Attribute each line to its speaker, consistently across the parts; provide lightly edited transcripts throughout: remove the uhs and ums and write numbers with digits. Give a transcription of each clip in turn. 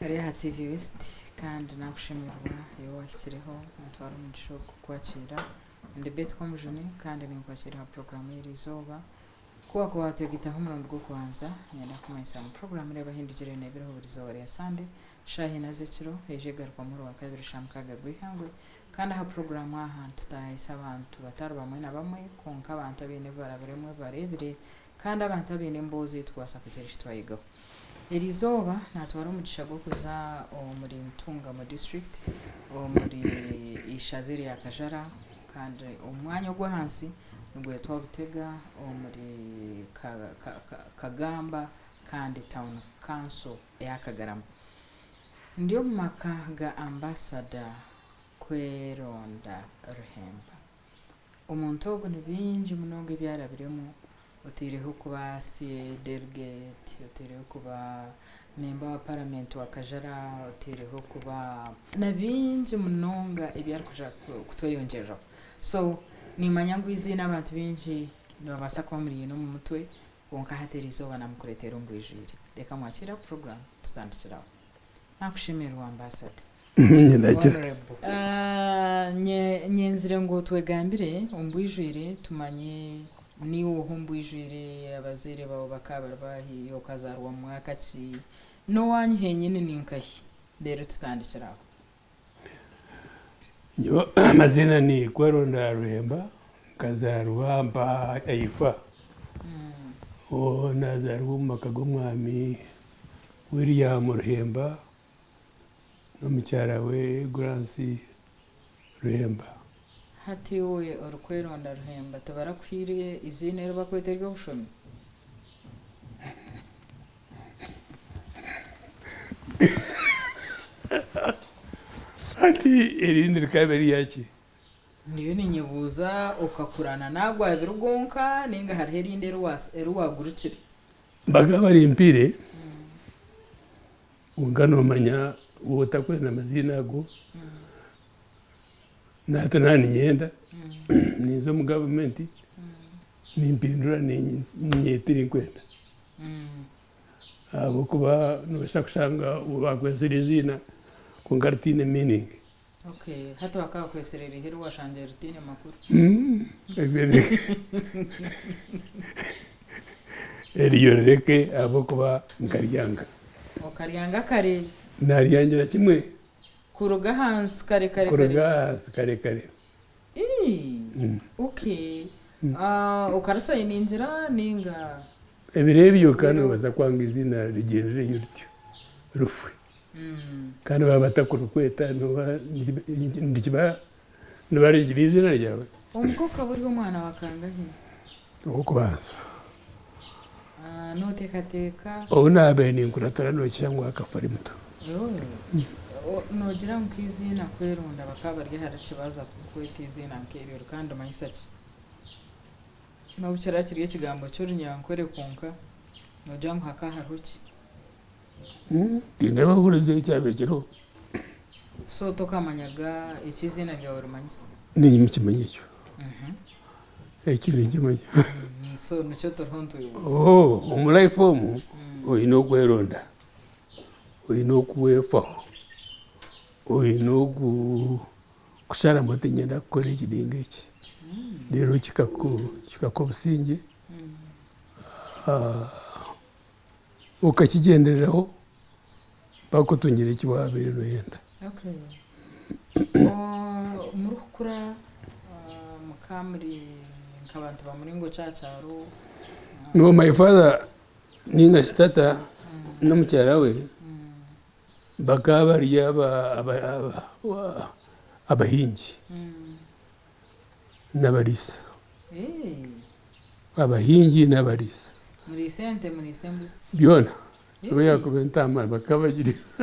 Speaker 1: Reha TV West kandi nakushimirwa iyo washyiriho ntwara umugisho kukwakira ndebe twamujone kandi ninkwakira program y'irizoba kuwa kwategita nk'umurongo rwo kwanza nyenda kumayisa mu program Reeba Ahindugire nebiro burizoba ya Sunday shahi nazekiro ejegarwa muri wa kabiri shamkaga gwihangwe kandi aha program aha tutahisa abantu batari bamwe na bamwe konka abantu abene baraberemwe barebire kandi abantu abene mbozi twasa kugera ishitwayigo Erizoba natwara umugisha gwo kuza muri Ntungamo district muri ishaziri ya Kajara kandi umwanya gwo hansi nubwo yatwa Butega muri Kagamba kandi town council ya Kagarama ndio makaga ambassador Kweronda Ruhemba umuntu ogo nibinji munonge byarabiremo utiriho kuba delegate utiriho kuba member wa parliament wa Kajara utiriho kuba nabinji munonga ibyari kuja kutweyongerera so ni manyangu izina abantu binji nibabasa kwa muri no mu mutwe konka haterizoba namukuretera ngwijiri reka mwakira program tutandikira nakushimirwa ambassador nyenzire ngo twegambire umbwijire tumanye niwo humbwijire abazere bawo bakabara bahi yo kazarwa mwaka ki no wanyu henyine ninkahi rero tutandikira
Speaker 2: yo amazina ni Kweronda Ruhemba Kazarwa Aifa nazarwa makagomwami William Ruhemba n'umucyara we Grancy Ruhemba
Speaker 1: hati we Kweronda Ruhemba tabarakwiriye izina rero bakweterwa bushomi
Speaker 2: hati irindi rikabiri yaki
Speaker 1: niyo ninyibuza ukakurana nagwa birugonka ninga hari irindi ruwagurukire
Speaker 2: baga bari impire ungano manya wotakwena amazina go natanani nyenda nizo mu government nimpindura nyetiri kwenda abo kuba no shakushanga ubagwezira izina kungartine meaning
Speaker 1: okay hata wakaba kweserera hero washanje rutine makuru
Speaker 2: eriyoreke abo kuba nkaryanga
Speaker 1: okaryanga kare
Speaker 2: naryangira kimwe
Speaker 1: kuruga hansi kare okay ukarasa ininjira ninga
Speaker 2: ebirebyo kandi baza kwanga izina rigendere yurtyo rufwe kandi babata kurukweta ndikiba nibari izina ryawe
Speaker 1: umukobwa buri umwana wakanga
Speaker 2: uko kubanza
Speaker 1: notekateka
Speaker 2: nabe ni nkuratara no cyangwa akafari muto
Speaker 1: nogira nkizina Kweronda bakabarye harashibaza kukweta izina nk'iryo kandi mayisaki no bucyara kiriye kigambo cyo runyankore konka nogira ngo hakaharuki
Speaker 2: ndeba bureze cyabekero
Speaker 1: so tokamanyaga ikizina ryawe rumanyise
Speaker 2: ni imikimenyeyo ekiri kimenye
Speaker 1: so nicyo torhonto
Speaker 2: umulaifomu oyino Kweronda oyino kuwefa oyino kushara mote nyenda kukora ekidinga eki rero kikako businge ukakigendereraho mpaka utungire ekiwabire noyenda
Speaker 1: muri kukura mukamuri nk'abantu bamuringo cyacaro
Speaker 2: no my father ninga stata n'umucyara we bakabari abahingi n'abarisa abahingi n'abarisa
Speaker 1: muri sente muri sembuzi
Speaker 2: byona yakubentama bakabagiriza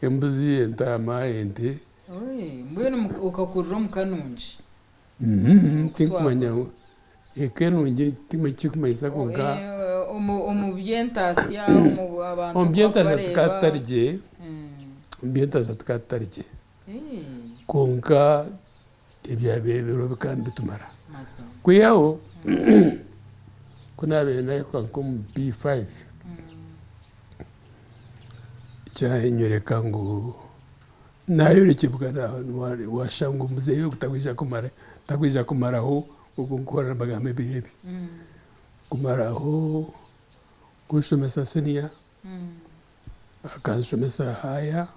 Speaker 2: embuzi entama ente
Speaker 1: mbwene ukakurura mukanunji
Speaker 2: tinkumanya ekenunji timakikumanyisa konka
Speaker 1: umubyentasiya abantu
Speaker 2: ombyentasa tukatarye ombyentasa tukatarye konka ebyabebero bikandi bitumara kwiyaho kunabe nayo kanko mu B5 cyanyoreka ngo nayo rekibwa washanga umuzeyi yo kutagwija kumaraho ubwo gukora amagambo ebirebi kumaraho gushomesa senior akanshomesa haya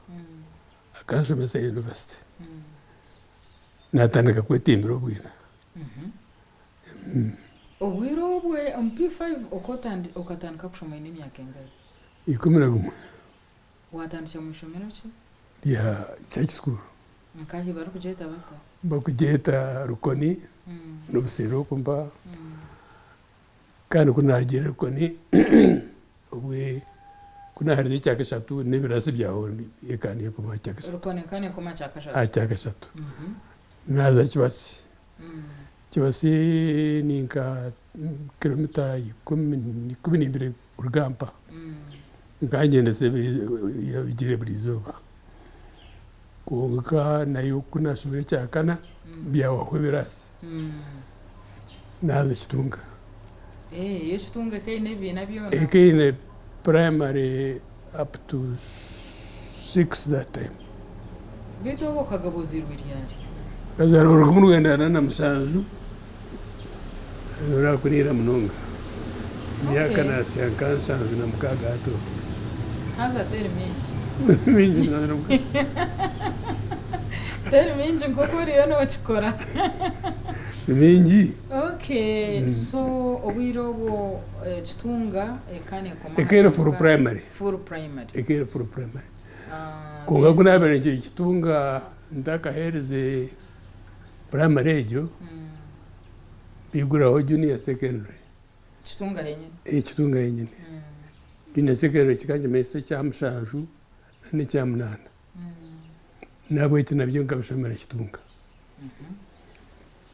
Speaker 2: akanshomesa university natandika kwetimbira obwina
Speaker 1: obwiro obwe P5 ukatandika kushoma n'imyaka ingahe
Speaker 2: 11
Speaker 1: watandikira mu ishomero ki
Speaker 2: ya church school
Speaker 1: nkahi bari kugeta bata
Speaker 2: bakugeta rukoni n'obusero kumba kandi kunagera rukoni obwe kunahari icyaka 3 n'ibirasi byaho yekaniye kuma icyaka 3
Speaker 1: rukoni kane kuma cyaka 3
Speaker 2: icyaka 3 naza kibasi ninka kilomita 12 urugamba ngagenda se yabigire burizoba kunga nayo kunashobora cyakana byaho birasi naza kitunga
Speaker 1: iyo kitunga kayine bina byona
Speaker 2: kayine primary up to 6 that time
Speaker 1: bito bokagabozirwe ryari
Speaker 2: kazaro rukumurwenda na musanzu ora kurira munonga imyaka nasi yankansanzu na mukaga ato
Speaker 1: haza terminji
Speaker 2: minji naro
Speaker 1: terminji ngokuri yo no chikora
Speaker 2: minji
Speaker 1: okay so obirobo chitunga ekane koma
Speaker 2: ekere for primary ekere for primary kunga kuna bere chitunga ndaka hereze primary ejo biguraho junior secondary chitunga yenyine junior secondary kikanje mese cya mushanju ne cya munana nabo ite nabyo ngabashomera chitunga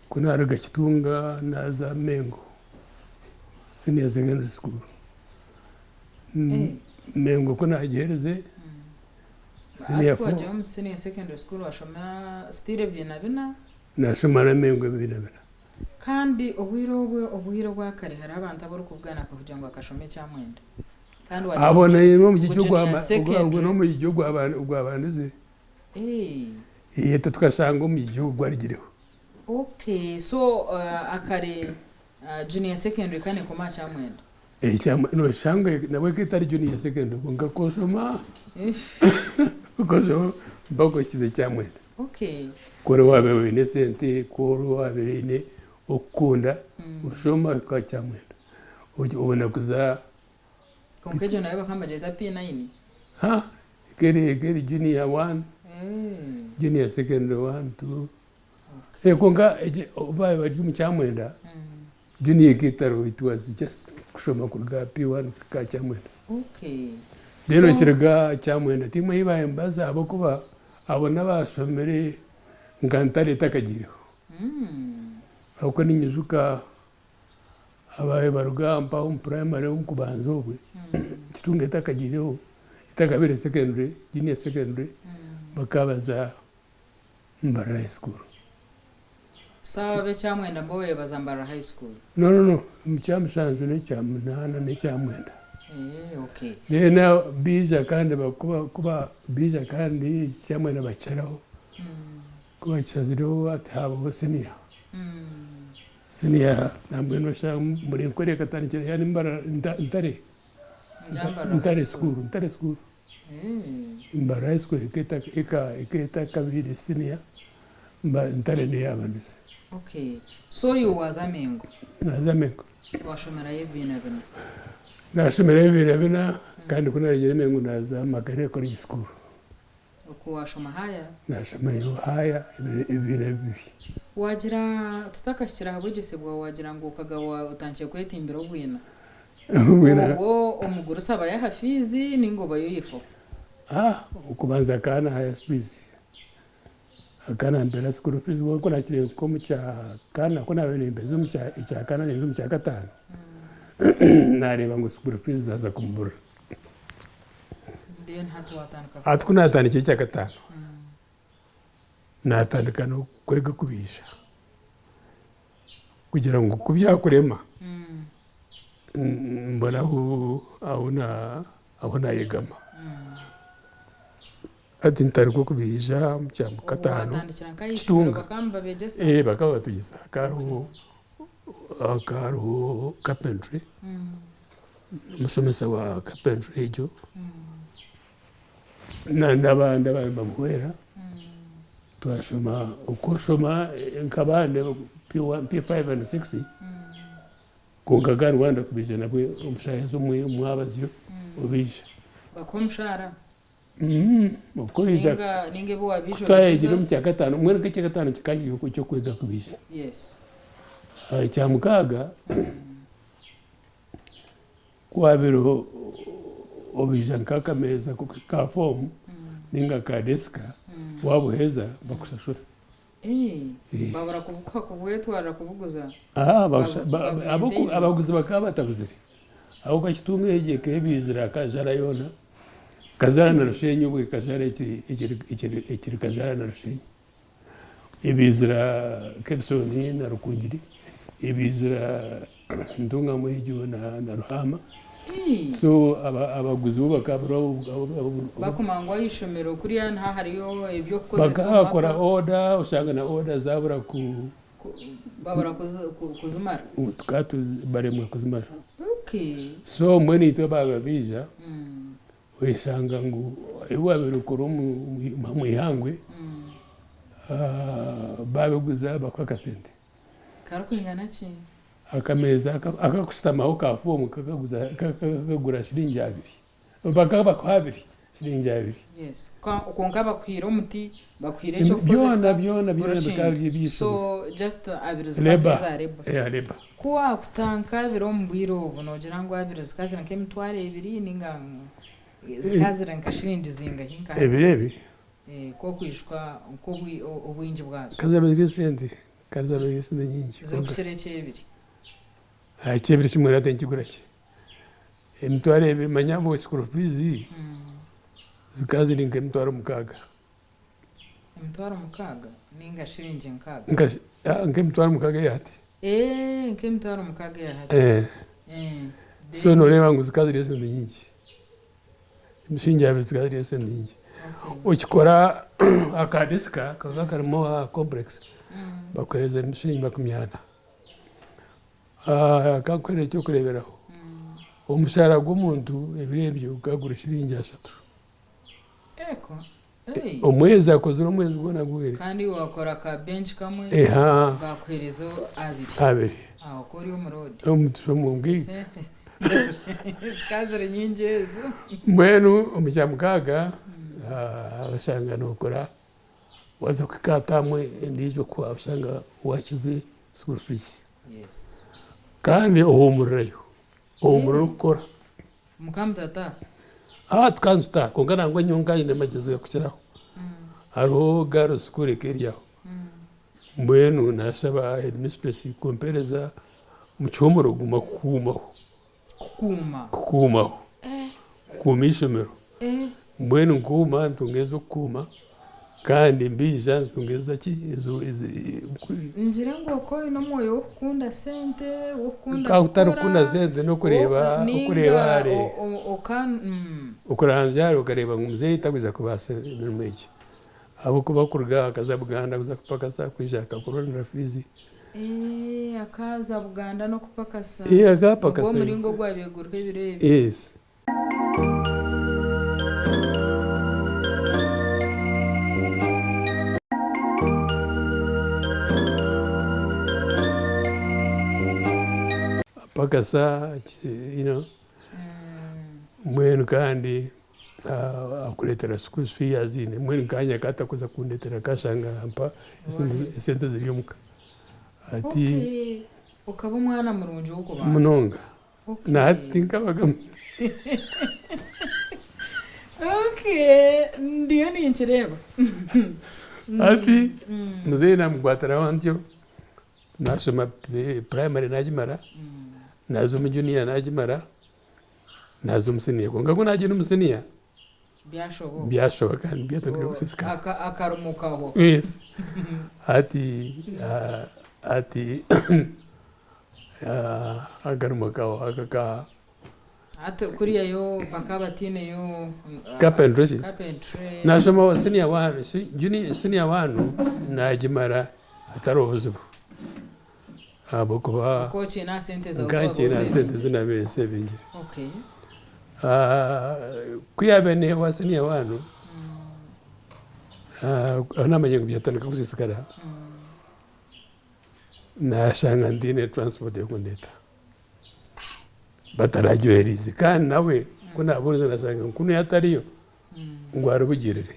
Speaker 2: kuna araga chitunga naza mengo senior secondary school mengo kuna agereze
Speaker 1: senior secondary school washoma stile bina
Speaker 2: na shomara mengo bina
Speaker 1: kandi obwiro bwa kare hari abantu abari kuvugana kugira ngo akashome cyamwenda kandi
Speaker 2: abona yemo mu gihugu ubwo no mu gihugu abantu tukashanga mu gihugu arigireho
Speaker 1: okay so akare junior secondary kane koma cyamwenda
Speaker 2: no shanga nawe kitari junior secondary ngo koshoma kozo bako kize cyamwenda
Speaker 1: okay
Speaker 2: kore wabe ne sente koro wabe ne okunda ushoma kwa cyamwenda ubona kuza
Speaker 1: konkejo nayo bakamba jeta P9
Speaker 2: kere junior 1 junior secondary 1 2 konga obaye bari mu cyamwenda junior kitaro it was just kushoma kurga P1 ka cyamwenda
Speaker 1: okay
Speaker 2: dero kirega cyamwenda timwe ibaye mbaza abo kuba abona bashomere ngantare takagiriho uko ninyuzuka abaye barugamba primary kubanza obwe kitunga takagiriho itakabere secondary junior secondary bakabaza mbara high school
Speaker 1: sawa be cyamwenda mboye bazambara high school
Speaker 2: no mcyamusanzu ne cyamunana ne cyamwenda
Speaker 1: okay
Speaker 2: nena biza kandi kuba biza kandi cyamwenda bacaraho kuba cyaziriho atabo senior senior namwe no sha muri nkore katanikira yani mbara ntare school mbara high school iketa kabiri senior ntare ne yabanise
Speaker 1: okay so you was amengo washomera yebina
Speaker 2: nashomera yebina kandi kunarigera mengo naza magare kuri school
Speaker 1: uko washoma haya
Speaker 2: nashomera haya ibira bibi
Speaker 1: wagira tutakashira habugese bwa wagira ngo kagawa utangiye kwetimbira ubwina uwo umuguru saba ya hafizi ningoba yoyifo
Speaker 2: ukubanza kana haya fees akana mbere school fees wako nakire ko mu cya kana ko nabene imbezo mu cya kana n'inzu mu cya gatanu nareba ngo school fees zaza kumbura
Speaker 1: then hatu watanka
Speaker 2: atkuna atani cya gatanu natandika no kwega kubisha kugira ngo kubyakurema mbona aho na yegama ati ntariko kubija mu cyambu katano
Speaker 1: kitunga bakamba begese
Speaker 2: bakaba batugisa akaruhu carpentry umusomesa wa carpentry ejo n'abandi bamuhera twashoma uko shoma nkabande P5 and 6 kungaga Rwanda kubija nabwe umushahezo mwabaziyo ubija
Speaker 1: bakomshara
Speaker 2: uko iza
Speaker 1: ninge bo abisho
Speaker 2: twagira mu cyakatano mwe nke cyakatano kikaje yuko cyo kwiga kubija
Speaker 1: yes
Speaker 2: cyamukaga kwabiro obija nkakameza ka form ninga ka deska wabuheza bakusashura
Speaker 1: babara kuvuka kubwetwara kubuguza
Speaker 2: abaguzi bakaba batabuzire aho kakitunga yege kebizira Kajara yona Kajara na Rushenyi ubwe Kajara ikiri Kajara na Rushenyi ibizira Kebsoni na Rukungiri ibizira Ntungamo y'ijyo na Ruhama so abaguzi bo bakabro
Speaker 1: bakumangwa yishomero kuri ya nta hariyo ibyo koze
Speaker 2: bakakora order usanga na order zabura
Speaker 1: babura kuzumara
Speaker 2: tukatu baremwe kuzumara
Speaker 1: okay
Speaker 2: so mwene ito babija wesanga ngo iwabero koro mu ihangwe babeguza bakwakasente
Speaker 1: karukwingana ki
Speaker 2: akameza akakusitamaho ka fomu kakagura shilingi 2 bakaba kwa 2 shilingi 2
Speaker 1: yes konka bakwira umuti bakwire cyo kozesa
Speaker 2: byona bikabye biso
Speaker 1: so just abiruza
Speaker 2: reba
Speaker 1: kuwa kutanka biro mbwiro bonogira ngo abiruza kazi na kemitware 2 ninga zikazira nkashilingi zinga hinka
Speaker 2: ebirebi
Speaker 1: ko kwishwa uko ubwinji bwazo
Speaker 2: kazabiri sente kazabiri sente nyinshi
Speaker 1: zikukirekeye 2
Speaker 2: chebiri chimwe atenkigurake emitwaro ebiri manyabo school fees zikazi ninge emitwaro mukaga
Speaker 1: ninga shilingi nkaga
Speaker 2: nke emitwaro mukaga yati
Speaker 1: nke emitwaro mukaga yati
Speaker 2: so noreba ngo zikazi sente nyinshi imishinja yawe zikazi sente nyinshi ukikora akadeska kakarimo complex bakoreza imishinja 20 kakwere cyo kureberaho umushara gw'umuntu ebirebyo ukagura shilingi 3
Speaker 1: eko
Speaker 2: omwezi akoze omwezi gona gwere
Speaker 1: kandi wakora ka bench kamwe bakwerezo 2 kuri umurodi
Speaker 2: umutusho mubwi
Speaker 1: skazere nyinjezo
Speaker 2: mwenu omujyamukaga abashanga nokora waza kwikatamwe ndijo kwa usanga wakize school fees
Speaker 1: yes
Speaker 2: kandi ohumurayo gukora
Speaker 1: mukamtata
Speaker 2: tkansta kongana ngo nyunga ine mageze kukiraho hariho garo skure keriyaho mbwenu nasaba headmistress kumpereza mu cyomoro guma kukumaho kumishomero mbwenu nguma ntungezo kuma kandi mbija ntungeza ki izo
Speaker 1: ngira ngo ko ino moyo ukunda sente ukunda
Speaker 2: ukunda sente no kureba hari ukuranzya ukareba ngumze itabiza kubase n'umeki abo kuba kurga akaza Buganda buza kupakasa kwishaka kurondera fizi
Speaker 1: akaza Buganda no kupakasa
Speaker 2: agapakasa
Speaker 1: ngo muringo gwabegurwe birebe
Speaker 2: yes pakasa mwenu kandi akuletera school fee azine mwenu kanya kata kuza kundetera kashanga mpa sente ziryomuka ati
Speaker 1: ukaba umwana murunje uko baza
Speaker 2: munonga na ati nkabaga
Speaker 1: ndiyo ni nchireba
Speaker 2: ati muzena mugwatara wantyo nasoma primary najimara nazo mu junior najimara nazo museniya konga ko naje n'umuseniya byashoboka kandi byatangiye gusisika
Speaker 1: akarumukaho
Speaker 2: yes ati agarumukaho akaka
Speaker 1: ate kuriya yo bakabatine yo
Speaker 2: carpentry
Speaker 1: nasoma
Speaker 2: wa senior one junior senior one najimara atari ubuzibu abo kuba
Speaker 1: coach na sente za
Speaker 2: ngaje na sente zinabere savingire
Speaker 1: okay
Speaker 2: kuyabene wa senior one anamenye kubyatandika kuzisikara nashanga ndine transport yokundeta batarajoherize kandi nawe kuna aburiza nasanga kuno yatariyo ngwara bugirire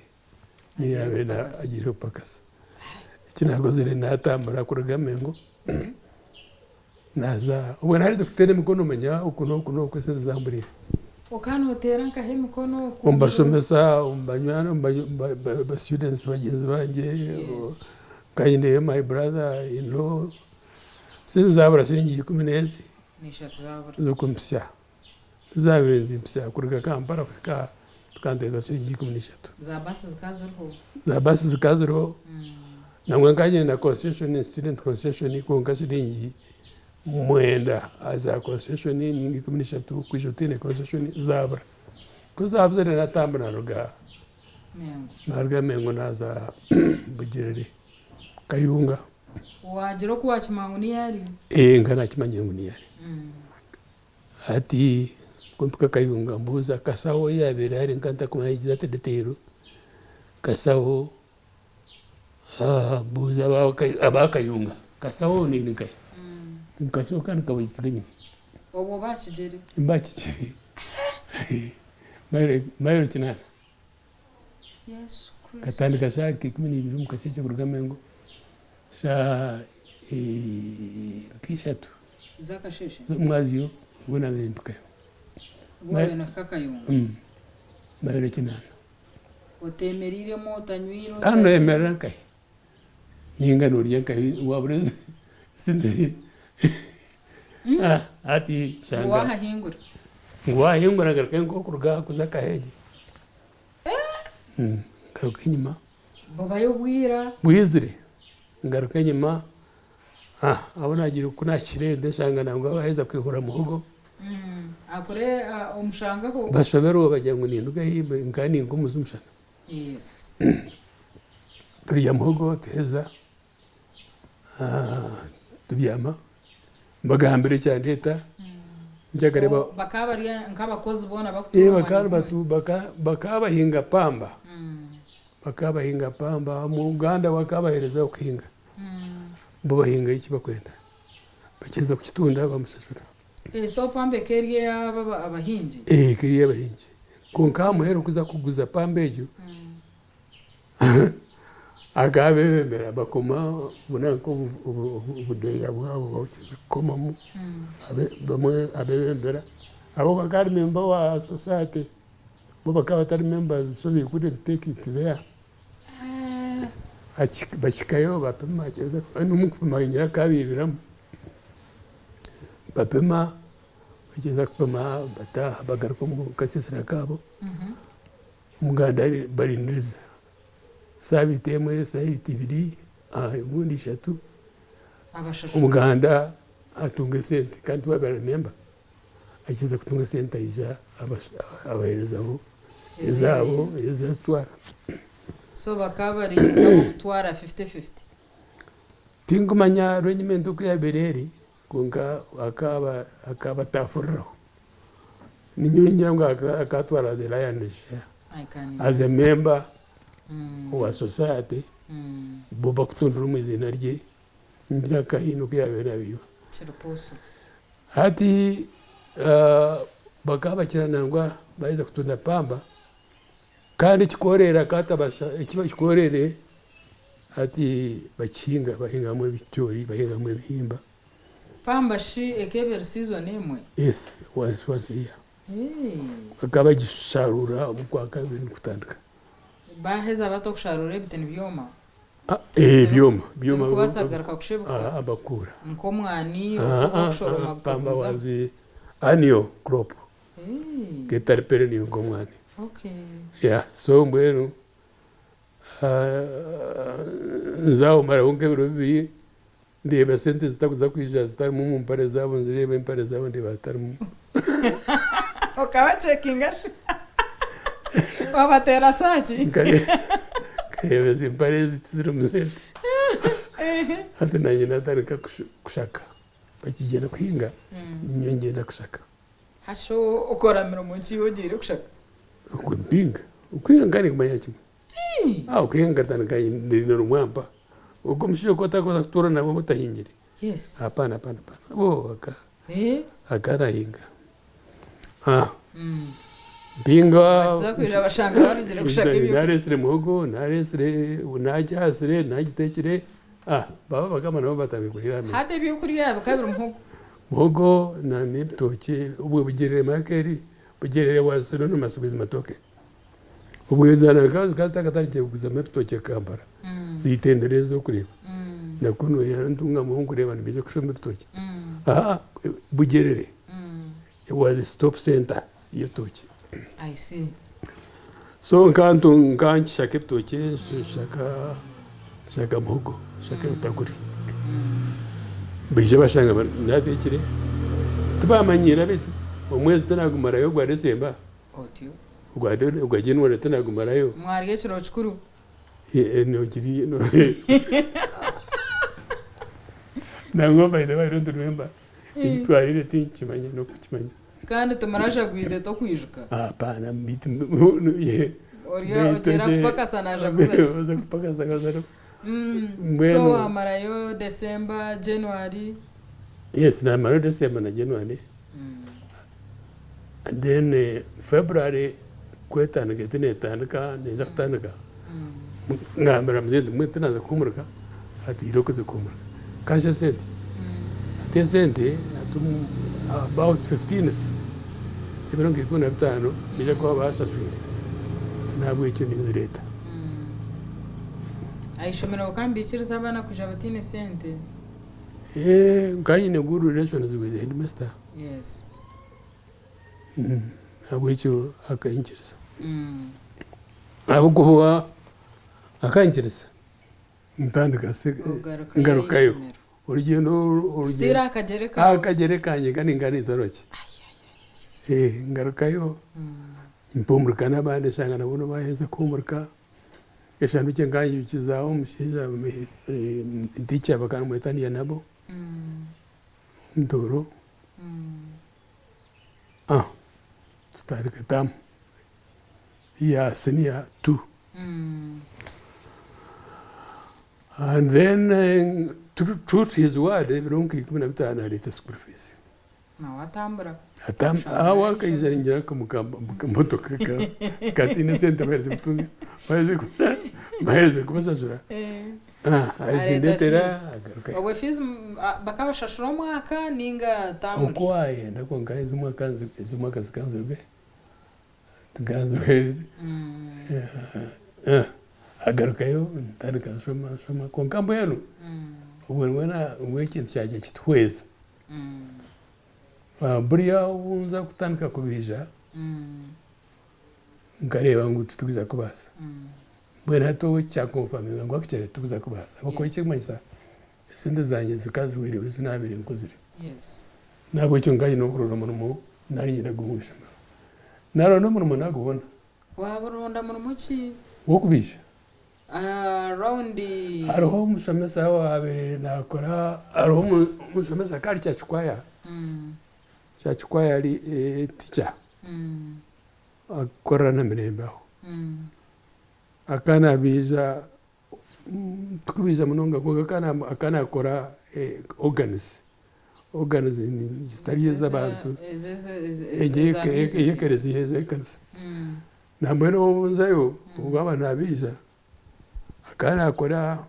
Speaker 2: ni yabe na agire upakasa kinakozere natambara kurugamengo naza ubwo narize kutere mikono menya ukuno kwese zamburi
Speaker 1: okano tera nka hemikono
Speaker 2: umbashomesa umbanywana ba students bagenzi banje kayinde my brother in law sinzabura shiringi 10
Speaker 1: nishatu zabura
Speaker 2: zokumpsya zabenzi mpsya kuruga kampara ka tukandeza shiringi 13
Speaker 1: za basi zikazuro
Speaker 2: nangwe kanye na concession student concession ko ngashidingi mwenda aza concession ningi 13 kwijotene concession zabra kuzabza na tambana ruga mengo naza bugirere kayunga
Speaker 1: wajiro kuwa chimangu ni yari
Speaker 2: ngana chimangu ni yari ati kumpuka kayunga mbuza kasawo yabere ari nkanta kuma yigiza tedetero kasawo mbuza abakayunga kasawo ni kai kasawo kan kawisiganye
Speaker 1: obo bachijeri
Speaker 2: mayro tina
Speaker 1: yes
Speaker 2: katandika shaki 12 mukashiche kurugamengo sa kishatu
Speaker 1: zakasheshe
Speaker 2: mwaziyo ngona bempuka
Speaker 1: ngona nakakayunga
Speaker 2: mayro tina
Speaker 1: otemerire mo tanywiro
Speaker 2: kando emera kai ninga nuriya kai wabreze sinde ati shanga ngwahingura garkenko kuruga kuzaka heje ngarukenyima
Speaker 1: baba yo
Speaker 2: bwizire ngarukenyima abona gira kunakire ndashanga nangwa baheza kwihura muhogo
Speaker 1: akore umushanga ko
Speaker 2: bashobero bajya ngo ninduga himbe ngani ngumuzumshana
Speaker 1: yes
Speaker 2: turiya muhogo tuheza tubyama bagambire cyane leta njagareba
Speaker 1: bakabariya nkabakozi bona bakutuba
Speaker 2: bakabahinga pamba bakabahinga pamba mu Uganda bakabahereza okuhinga bo bahinga iki bakwenda bakeza ku kitunda bamusashura
Speaker 1: so pambe keriye abahinji
Speaker 2: keriye abahinji kunka muhero kuza kuguza pambe ejo agabebera bakoma bunako ubudeya bwabo bakomamu bamwe abebera abo bakari member wa society bo bakaba tari members so they couldn't take it there bachikayo bapema cyeza n'umukupima ngira kabibiramo bapema bageza kupema bata bagaruka mu kasisira kabo umuganda barindiriza sabitemwe sayiti biri ubundi 3 umuganda atunga sente kandi babara member akiza kutunga sente ija abaherezaho izabo izastwara
Speaker 1: so bakabari gutwara 50-50
Speaker 2: tingumanya regiment ku yabereri kunga akaba tafurro ninyingira ngo akatwara the lion share as a member wa society boba kutundura umuzina rye ngira kahino kuyabera biba
Speaker 1: chiruposo
Speaker 2: hati bakaba nangwa baiza kutunda pamba kandi kikorera katabasha ikiba kikorere hati bakinga bahingamwe bicyori bahingamwe bihimba
Speaker 1: pamba shi ekeber season imwe
Speaker 2: yes once year bakaba gisharura mu kwa kabiri kutandika
Speaker 1: baheza bato kusharura bitene byoma
Speaker 2: byoma
Speaker 1: kubasagaruka kushebuka
Speaker 2: abakura
Speaker 1: nkomwani okushoroma
Speaker 2: pamba wazi anio crop getari pereni nkomwani
Speaker 1: okay
Speaker 2: so mbwenu nzao mara unke bibiri ndeba sente zitakuza kwija zitari mu mpare zabo nzireba impare zabo ndibatari mu
Speaker 1: ukaba checkinga wabatera saki
Speaker 2: kareba zimpare zitizira umusente hata nanjye natarika kushaka bakigenda kuhinga nyongera kushaka
Speaker 1: hasho ukora mirongo nkiyogira kushaka
Speaker 2: kumpinga ukwiga ngani kumanya kimwe ukwiga tanaka ndino rumwamba uko mshiyo kota kutura nabo mutahingire
Speaker 1: yes
Speaker 2: hapana akara hinga binga
Speaker 1: zakwira bashanga barugire gushaka ibyo
Speaker 2: naresire muhogo naresire unajyasire nagitekire baba bagama nabo batabigurira
Speaker 1: me hade byo kuri yabo kabira
Speaker 2: muhogo na nibitoke ubwo bugerere makeri bugerere wasiro no masubizi matoke ubwo yazana katakatari kuguza mabitoke kambara zitenderezo kureba nakuno ya Ntungamo kureba nibize kushoma ibitoke bugerere it was a stop center y'ibitoke
Speaker 1: I see
Speaker 2: so nkantu shaka ibitoke shaka muhogo shaka utaguri bije bashanga natekire tubamanyira bitu umwezi tanagumarayo gwa Desemba
Speaker 1: otyo
Speaker 2: ugwa January tanagumarayo
Speaker 1: mwariye kiro chukuru
Speaker 2: no giri no nango by the way don't remember itwarire tinkimanya no kukimanya
Speaker 1: kandi tumaraje gwize to kwijuka
Speaker 2: pana mbitu
Speaker 1: oriyo ogera kupakasa naje guze
Speaker 2: kupakasa gazaro
Speaker 1: so amarayo December January
Speaker 2: yes na amarayo December na January and then February kwetana getene tanaka neza kutanaka ngambira mzende mwetana za kumurika ati irokoze kumurika kasha sente ati sente atum about 15 ibronge kuna bitano bija kwa basa fiti nabwo icyo ninzireta
Speaker 1: ayishomera ukambikiriza abana kuja batine sente
Speaker 2: nganye guru relations with the headmaster
Speaker 1: yes
Speaker 2: nabwo icyo akayinjiriza abo kuba akayinjiriza ntandika ngarukayo urugendo
Speaker 1: stira
Speaker 2: akagere kanye kandi ngani toroke ngarukayo impumurika n'abandi sanga nabona baheza kumurika eshanu cye nganye ukizaho mushinja ndicha bakana mwetaniya nabo ndoro starika tam ya senior 2 and then truth his word everonke kuna bitana alita school fees
Speaker 1: na watambura
Speaker 2: awa kaizaringira mukamotoka katine senta verse mtunga maheze kubasazura azindetera agaruka
Speaker 1: owe fees bakaba shashura mwaka ninga tamuri
Speaker 2: okwaye ndako ngaize umwaka zikanzurwe tuganzurwe agarukayo ntandika shoma kwa nkambo yenu ubona wekintu cyaje kitweza buriya unza kutandika kubija ngareba ngo tutugiza kubasa bwana to cyakonfamira ngo akicere tugiza kubasa bako iki mwisa sinde zanye zikazwiriwe zinabire nkuzire
Speaker 1: yes
Speaker 2: nabo cyo ngaye no kurora murumo nari nyira guhusha naro no murumo nagubona
Speaker 1: waburunda murumo ki
Speaker 2: wo kubija
Speaker 1: around
Speaker 2: aroho musomesa wabere nakora aroho musomesa kali cyachukwaya cyachukwaya ali teacher akora na mirembaho akana tukubiza munonga kwa akana akora organs ni stariye z'abantu yekerezi heze kanisa nambeno unzayo ubaba nabiza akana akora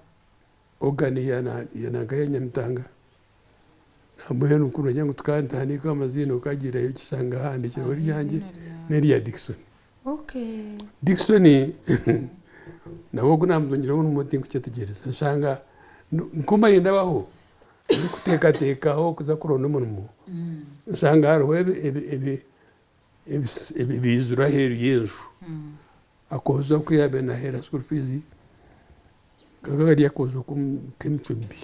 Speaker 2: ogani yana ganya mtanga nambeno ukuru yangu tukantani kwa mazino kagira yichisanga handi kiro ryanjye neri ya Dickson Dickson nawo kunamdongira n'umuti kucyetegereza shanga nkumari ndabaho kuteka ho kuza kurona umuntu shanga haro ebi bizura heri yeju akoza kuyabe na hera school fees kagari yakozo kumchumbi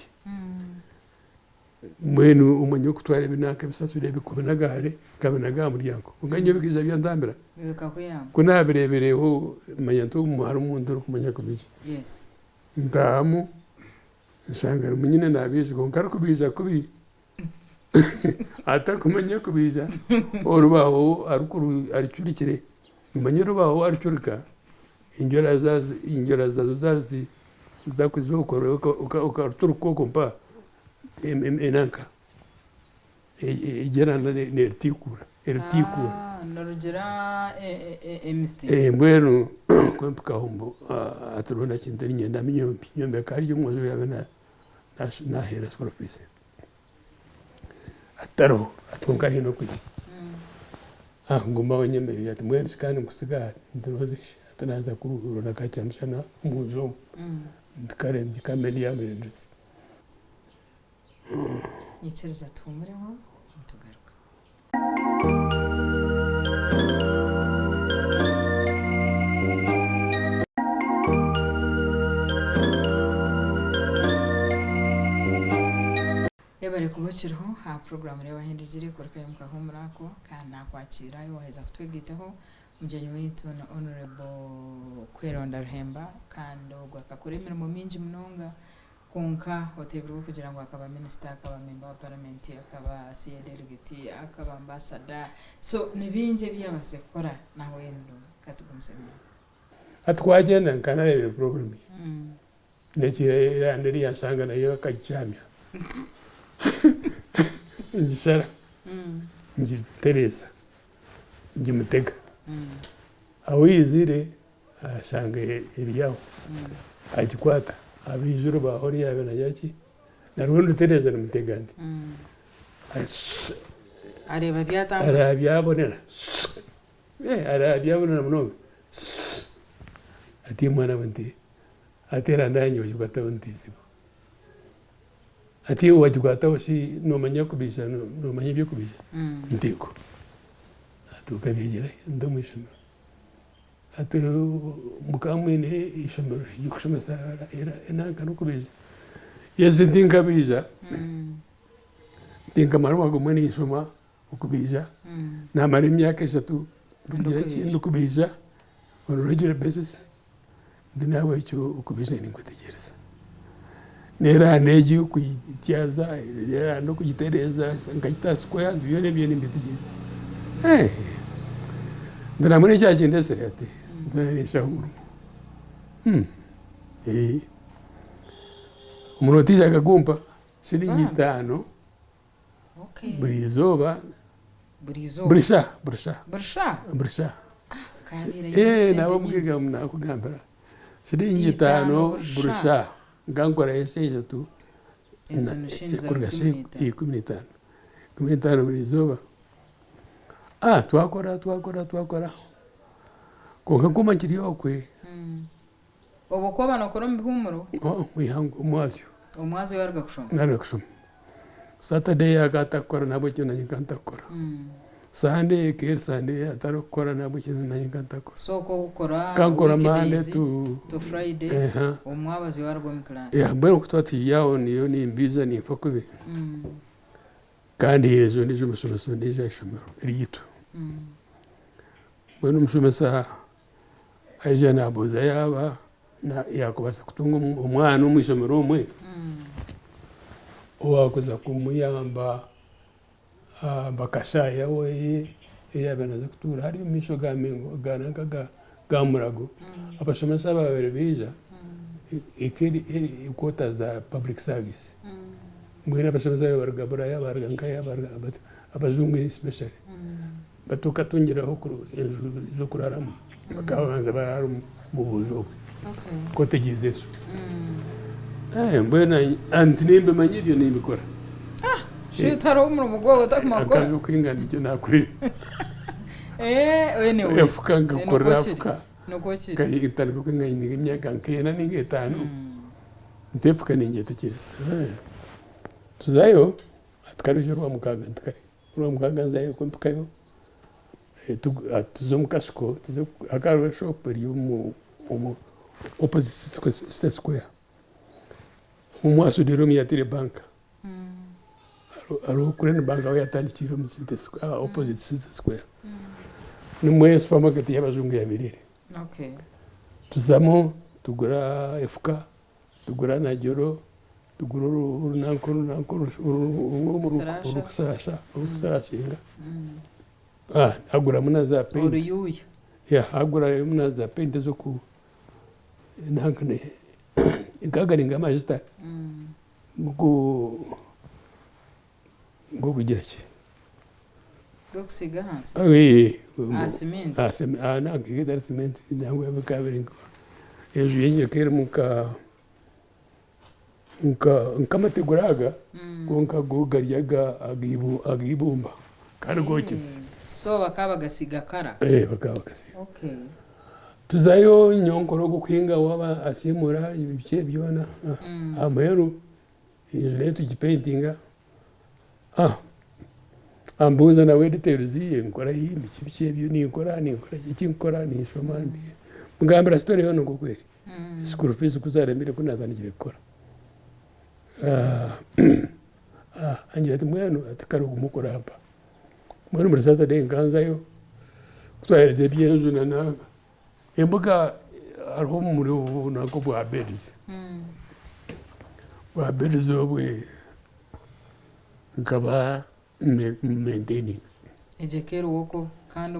Speaker 2: mwenu umanyo kutwara binaka bisasure bikubona gare kabona ga muryango uganyo bigiza byandambira
Speaker 1: bikakuyamba
Speaker 2: kuna birebereho manyanto mu hari umuntu uri kumanya kubije
Speaker 1: yes
Speaker 2: Ntungamo nsanga umunyine nabizi ko ngara kubiza kubi ata kumanya kubiza orubaho aricurikire umanyo rubaho aricurika injora zazi zidakuzwe ukora ukaruturuko kompa enanka igera nertikura
Speaker 1: norugera MC
Speaker 2: mbwenu kwempuka humbo aturona kintu nyenda nyombe kari y'umwozo yabe na hera school office ataro atwonka hino kuki ngomba wanyemerera ati mwenu kandi ngusiga ndroze atanaza kurona kachamshana muzo ndikare ndikameli yamendese
Speaker 1: Ichereza tumureho tugaruka yabare kubakiraho ha program Reeba Ahindugire kuruka yumkaho murako kana kwakira yo waheza kutwegitaho mjenyi wetu na honorable Kweronda Ruhemba kandi gwakakora imirimo mingi munonga konka hotebrwa kugira ngo akaba minister akaba member wa parliament akaba CA delegate akaba ambassador so nibinje byabasekora naho yendo katugumsema
Speaker 2: atwagenda kana rebe problem nekire ndiri yasanga nayo kachamya njishara nji Teresa nji Mutega aho yizire asanga iriyaho agikwata abijuru bahori yabe na yaki narundi Teresa na Mutegandi
Speaker 1: areba byatanga
Speaker 2: arabyabonera arabyabonera muno ati mwana wanti atera ndanyo bagata wantizi ati wajugata oshi no manya kubisha no manya byo kubisha ndiko atuka bigera ndamwishima atu mukamwene ishomero yukushomesa era enanga no kubisha yeze ndinga biza ndinga marwa gumwe ishoma ukubisha na mari myaka 3 ndugira kintu kubisha on basis ndinawe cyo ukubisha ni kwategereza nera neji kuyityaza nera no kuyitereza ngahita square ndiyone byo nimbitegeza ndana muri cyaje ndesere ati ndarisha umuntu umuntu tija kagumpa shilingi 5
Speaker 1: okay
Speaker 2: burizoba burisha nabo bwiga munakugambira shilingi 5 burisha ngangora yeseza tu kurga se 15 burizoba twakora konka kuma kiri okwe
Speaker 1: obo ko bana kora mbihumuro
Speaker 2: wihango
Speaker 1: omwazi yarga kushoma
Speaker 2: ngara kushoma Saturday agatakora nabo cyo nanyikantakora Sunday atarokora nabo cyo nanyikantakora
Speaker 1: so ko gukora
Speaker 2: kankora Monday
Speaker 1: to Friday omwabazi yargo mu class
Speaker 2: mbere kutwati yawo niyo ni mbiza ni fokubi kandi ezo nizo musomesa ndije ishomero riyitu mbere musomesa aje nabuza yaba na yakubasa kutunga umwana umwishomero umwe owakoza kumuyamba bakashaya we yabanaza kutura hari misho gamengo gananga gamurago abashomesa babere bija ikiri ikota za public service mwina abashomesa baragabura yabarga nkaya barga abazungu especially batuka tungiraho zo kuraramo bakabanza bararu mu bujo kote gizeso mbona antinimbe manyibyo nibikora
Speaker 1: shitaro mu mugobo utakumakora
Speaker 2: akaje kwingana icyo nakuri
Speaker 1: anyway
Speaker 2: yafuka ngakora afuka
Speaker 1: nuko kiri
Speaker 2: kayitari ko ngayinga imyaka nkena ninge 5 ntefuka ninge tekereza tuzayo atkarije rwa mukaga ntakari rwa mukaga nzayo kwempukayo tuzo mukasiko tuzo akarwe shop iri mu opposite square umwaso de Rome ya tire bank aro kuri banka we yatandikira mu City Square opposite City Square nimwe supermarket y'abazungu ya Birere
Speaker 1: okay
Speaker 2: tuzamo tugura efuka tugura na joro tugura urunankuru urusashinga agura munaza paint
Speaker 1: uruyuya
Speaker 2: agura munaza paint zo ku nankane ikagaringa majista ngo kugira ki
Speaker 1: go kusiga hansi
Speaker 2: cement nangigida cement nangwe abakabiringa ejo yenye kera muka mateguraga konka gogaryaga agibumba kandi gokize
Speaker 1: so bakabagasiga kara
Speaker 2: bakabagasiga
Speaker 1: okay
Speaker 2: tuzayo nyonkoro gukwinga waba asimura ibice byona amero ijere tugipaintinga ambuza na editors nkora himbi kibice byo nikora iki nkora ni shomandi mugambira story yono gokweri school fees kuzaremire kunazanigire gukora angira ati mwenu atikaro kumukora hapa mwenu muri Saturday nganzayo kutwahereze byenzu naga embuga ariho muri nako bwa beds bwa beds obwe nkaba maintaining
Speaker 1: ejekero woko kandi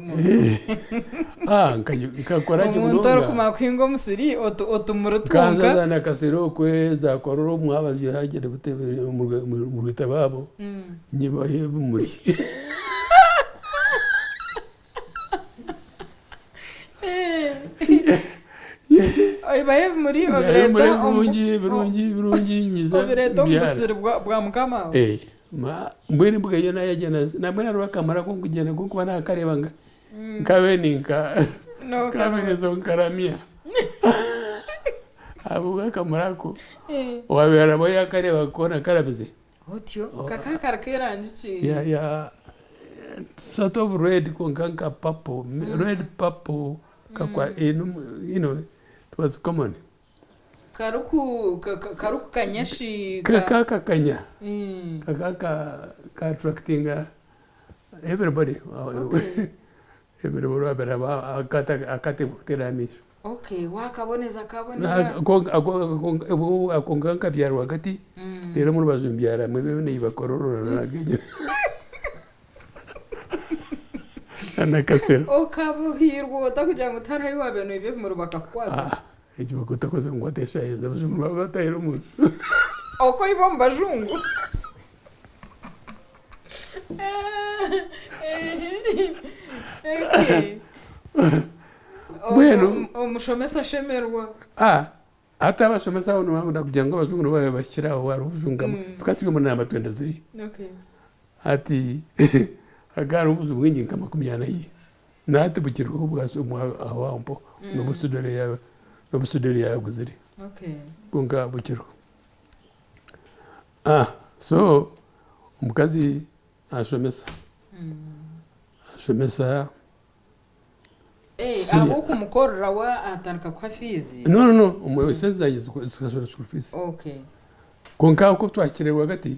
Speaker 2: nkakora
Speaker 1: umuntu ari kumakwingo musiri otumuro twonka
Speaker 2: kanza na kasero kweza kororo mwabaje hagere butebe mu rwita babo nyiba hebu muri
Speaker 1: Oy baye muri obreta
Speaker 2: birungi nyiza
Speaker 1: obreta umusiri bwa mukama
Speaker 2: mbwene mbuga yona yagena namwe arukamara ko kugenda kuko nakarebanga kabeninka kabenezo nkaramia abuga kamarako wabera boya kareba kona karabize
Speaker 1: otyo kakakara kerangici
Speaker 2: ya sort of red konkanka purple red purple kakwa you know it was common
Speaker 1: karuku kanyashi
Speaker 2: kanya ka attracting everybody everybody abera akate kutera misho
Speaker 1: okay wakaboneza
Speaker 2: akonganka byaro hagati rero muri bazumbyara mwe bene ibakororora nageje anakasera
Speaker 1: okabuhirwa utakugira ngo utarayo wabeno ibe mu rubaka kwata
Speaker 2: icyo bakutakoze ngo atesha yeza bazungu babatayiro mu
Speaker 1: oko ibomba jungu
Speaker 2: bueno
Speaker 1: umushomesa shemerwa
Speaker 2: hata abashomesa hano banga kugira ngo abazungu babe bashyiraho warubujungamo twatiwe mu nama 23
Speaker 1: okay
Speaker 2: ati agara ubuzungu nginga 20 yi nati bukirwa ubwaso awampo no busudere ya guziri
Speaker 1: okay
Speaker 2: kunga bukirwa so umukazi ashomesa
Speaker 1: abo kumukorera wa atanka kwa fizi
Speaker 2: no umweseza yizukasora school fees
Speaker 1: okay
Speaker 2: konka uko twakirerwa gati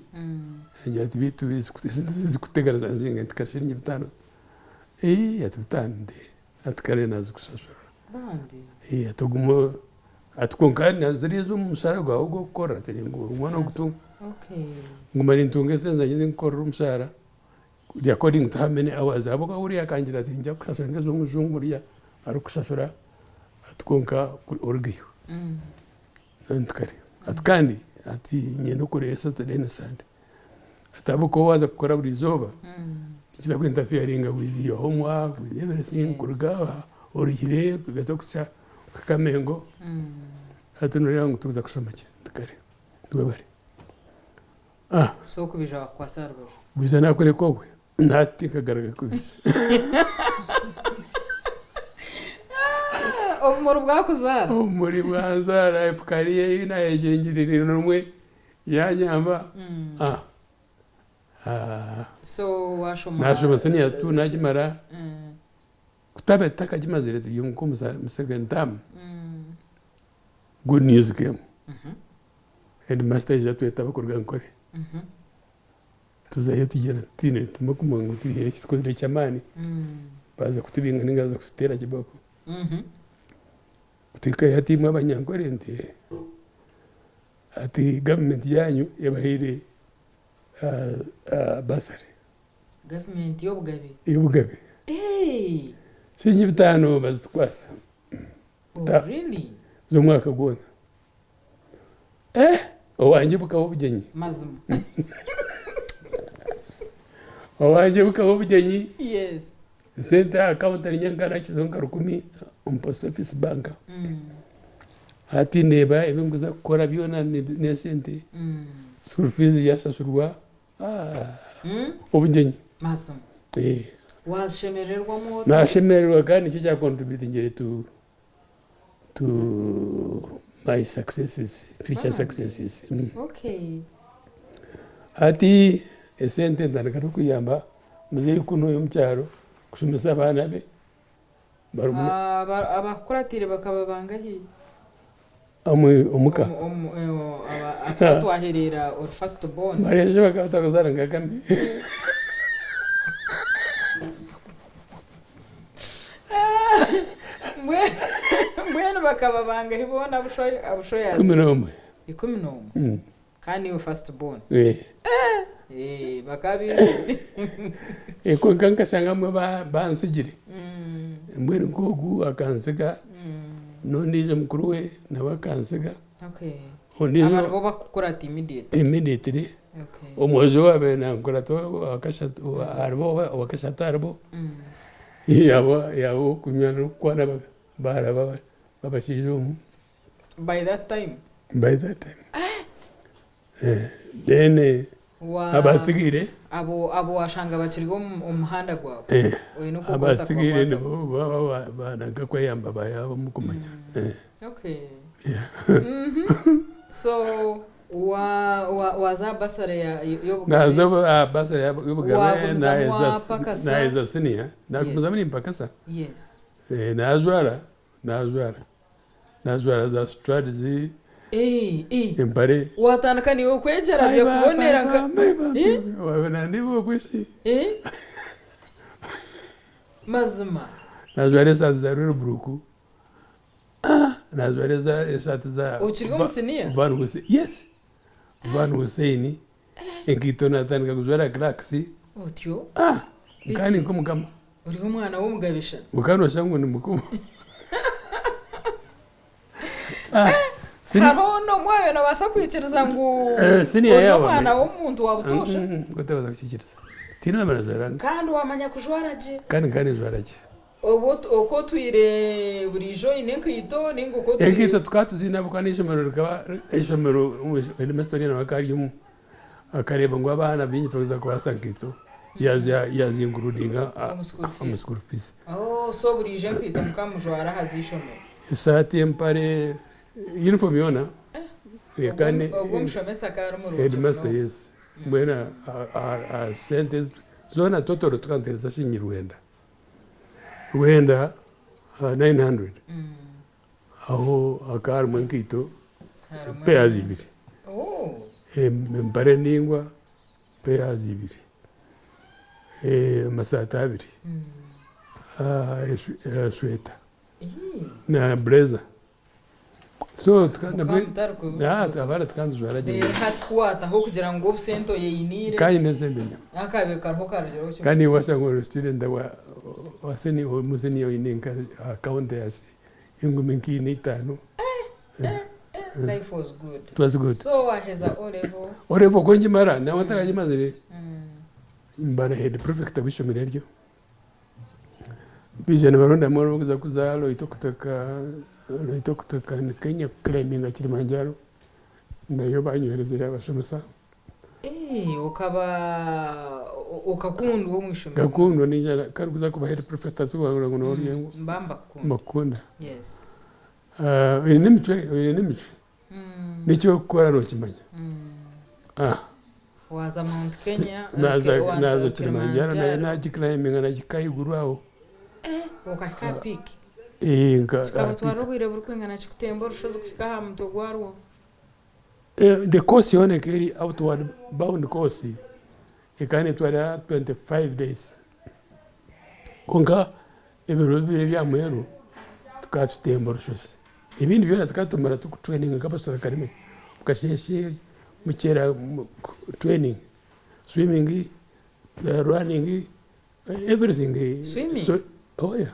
Speaker 2: njya bitu izi kutegereza nzinga tikashiranye bitano atutande atkare nazo kusasura
Speaker 1: bandi
Speaker 2: atugumo atkonkani azirizo musara gwa ugo gukora terengo umwana gutunga
Speaker 1: okay
Speaker 2: ngumari ntunge senza ngize ngikora umusara according to how many hours abo uri akangira ati njya kusasura ngezo umuzungu riya ari kusasura atkonka orgiyo ntkare atkandi ati nyeno kure Saturday na Sunday atabuko waza gukora buri zoba kiza kwinterfering with your homework with everything kurugawa origire kugaza kusa kamengo hatunurira ngo tuza kushoma cye ndikare twebare
Speaker 1: so kubija kwa sarbo
Speaker 2: biza nakore kokwe nati kagaraga kubije
Speaker 1: omuri bwakuzara
Speaker 2: omuri bwazara efukariye ina yegengirira nomwe yanyamba
Speaker 1: so washoma
Speaker 2: nashoma senia tu najimara kutabe takajimazire yumkumza second term good news came headmaster is atweta bakorga nkore tuzayo tugera tine tuma kumango tiri kikozire cyamani baza kutubinga ningaza kustera kiboko kutika yatimwe abanyankorente ati government yanyu yabahire basare
Speaker 1: government
Speaker 2: yobugabe sinyi bitano bazikwasa
Speaker 1: really
Speaker 2: zo mwaka gona owanje bukawo bugenyi
Speaker 1: mazima
Speaker 2: owanje bukawo bugenyi
Speaker 1: yes
Speaker 2: sente account nyangara kizonka 10 post office bank hati neba ebinguza gukora byona ne sente school fees yasasurwa obugenyi
Speaker 1: mazima washemererwa mo
Speaker 2: nashemererwa kandi cyo contribute ngere to my successes, future successes.
Speaker 1: Okay.
Speaker 2: Hati esente ndandikana kuyamba muzeyi kuno yomcyaro kushumisa abana be
Speaker 1: barumuna abakuratire bakaba bangahi
Speaker 2: omuka
Speaker 1: atwaherera or first born
Speaker 2: Maria bakatagozana ngakambi
Speaker 1: Mbwene bakaba bangahi bona abushoyazi 11 kandi yo first born bakabizi
Speaker 2: eko kanka shangamwe bansigire mbwene ngogu akansiga nonije mukuru we nabakansiga
Speaker 1: abantu bakukora
Speaker 2: immediately omwojo wabe nankora to akashatu arbo wakashatarbo yabo kunyana kwana bara babashijo
Speaker 1: by that time
Speaker 2: then abasigire
Speaker 1: abo washanga bakirigo umuhanda gwawe
Speaker 2: oyino ko abasigire bananga kweyamba bayabo mukumanya
Speaker 1: okay so waza basare
Speaker 2: yobugabe basare yobugabe naeza senior nakumuzamini mpakasa
Speaker 1: yes
Speaker 2: nazwara za strategy impare
Speaker 1: watandika niwe kwegera byo kubonera nka
Speaker 2: wabona ndibo kwishi
Speaker 1: mazima
Speaker 2: nazwara za ruburuku nazwara za
Speaker 1: uchirigo musenia
Speaker 2: Van Hussein yes Van Hussein engito natandika kuzwara Galaxy
Speaker 1: otyo
Speaker 2: ngani nkomugama
Speaker 1: uri umwana w'umugabisha
Speaker 2: mukano shangu ni mukuru
Speaker 1: Harono mwawe na basa kwikiriza ngo
Speaker 2: senior yawe
Speaker 1: umwana w'umuntu wabutosha
Speaker 2: gotabaza kwikiriza tino amanazwaranga
Speaker 1: kandi wamanya kujwaraje
Speaker 2: kandi jwaraje
Speaker 1: oko twire burijo inenkito ningo ko
Speaker 2: twire twatuzina bukanisha merurwa ishomero headmaster na bakari akareba ngo abana binyi toza kwasankito yazi ingurudinga amusukuru fees
Speaker 1: so burije kwita mukamujwara hazishomero
Speaker 2: isati empare uniform yona
Speaker 1: yakane ogumshomesa karo mu
Speaker 2: headmaster yes mwena a sentence zona total tukantereza shinyi Ruhenda 900 aho akar mankito peazi ibiri mbare ningwa peazi ibiri masata abiri sweta na blazer so abara tukanzwara
Speaker 1: je hatkwata aho kugira ngo obsento yeyinire
Speaker 2: kandi nezendenya
Speaker 1: akabeka aho karujero
Speaker 2: kandi wasanga student waseni museni yoyininka account yasi ingumiki ni tano
Speaker 1: life was good
Speaker 2: it was good
Speaker 1: so aheza
Speaker 2: o level konji mara na wataka jimazire imbana head prefect abishomira ryo bijana baronda moro kuza kuzalo itokutaka Kenya climbing a Kilimanjaro nayo banyohereza yabashomesa
Speaker 1: ukakundwa wo mwishomero
Speaker 2: gakundwa nijana kandi kuza kuba head prefect azubangura ngo noriyengo mbakunda
Speaker 1: yes
Speaker 2: nimichwe nicyo gukora no kimanya
Speaker 1: waza Mount Kenya
Speaker 2: naza Kilimanjaro na climbing na kikayiguraho
Speaker 1: ukaka peak
Speaker 2: Chikaba
Speaker 1: twarubire burukwengana chikutembo rushozo kwikaha mutogwarwo
Speaker 2: the course yone keri outward bound course ikane twara 25 days konka ebiro bibiri bya mweru tukatutemba rushosi ibindi byona tukatumara tukutraining nk'abasore karime mukasheshe mukera training swimming running everything
Speaker 1: Swimming?
Speaker 2: so, oh yeah